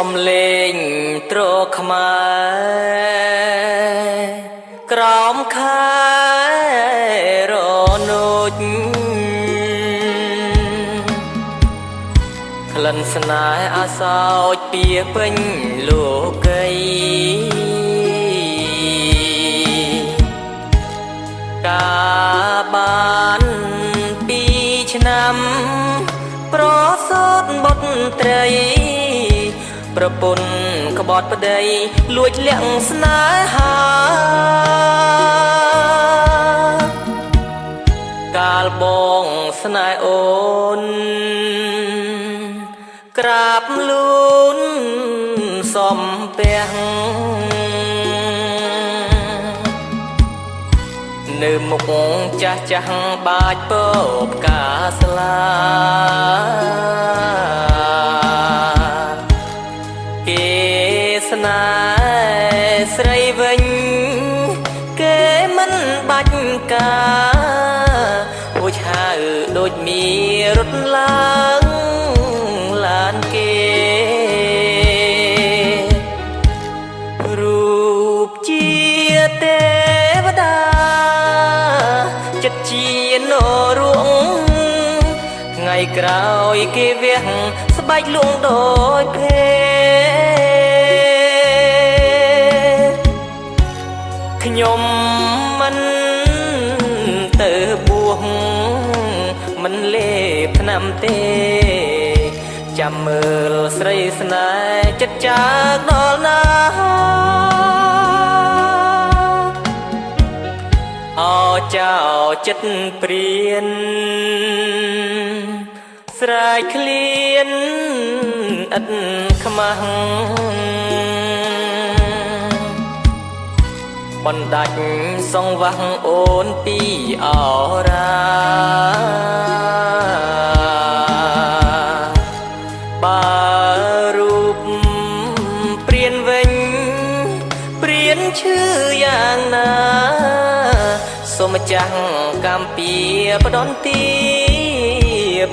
សំលេងត្រខ្មែរក្រោមខែរនោចក្លិនស្នេហ៍អាសោចពីពេញលោកីកាបាន2ឆ្នាំប្រសូតបុត្រីប្រពន្ធក្បត់ប្តីលួចលាក់ស្នេហាកាលបងស្នេហ៍អូនក្រាបលូនសំពះនៅមុខចាស់ចាស់បាច់ពពកាស្លាគេស្នេហ៍ស្រីវិញគេមិនបាច់ការហួចហៅដូចមានរត់ឡើងឡានគេរូបជាទេវតាចិត្តជានរួងថ្ងៃក្រោយគេវះស្បែកលួងដូចភេខ្ញុំមិនទៅបួសមិនលេបថ្នាំទេចាំមើលស្រីស្នេហ៍ចិត្តចាកដល់ណាអោចៅចិត្តព្រានស្រែកឃ្លានឥតខ្មាស់បណ្ដាច់សងវះអូនពីអរាបើរូបព្រានវិញព្រានឈឺយ៉ាងណាសូមម្ចាស់កម្ពីផ្ដន់ទី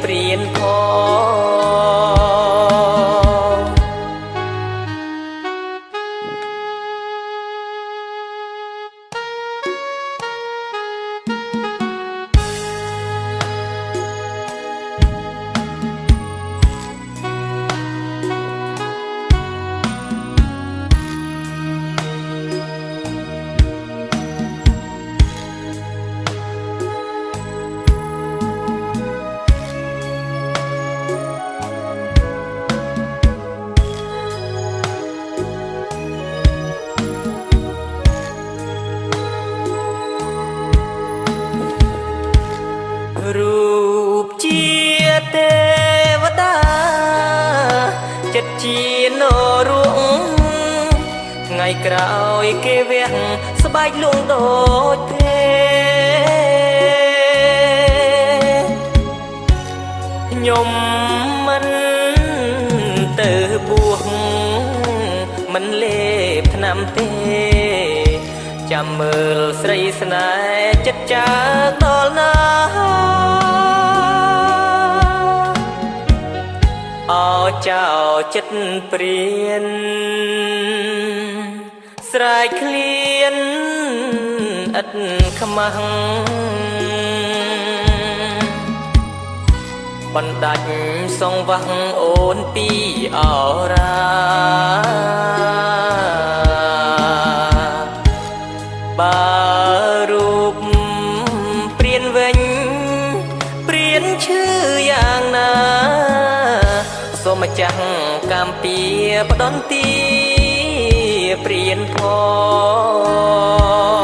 ព្រានផងរូបជាទេវតាចិត្តជានរួងថ្ងៃក្រោយគេវះស្បែកលួងដូចភេខ្ញុំមិនទៅបួសមិនលេបថ្នាំទេចាំមើលស្រីស្នេហ៍ចិត្តចាកដល់ណាអោចៅចិត្តព្រានស្រែកឃ្លានឥតខ្មាស់បណ្ដាច់សងវះអូនពីអរាបើរូបព្រានវិញព្រានឈឺយ៉ាងណាសូមម្ចាស់កម្ពីផ្ដន់ទីព្រានផង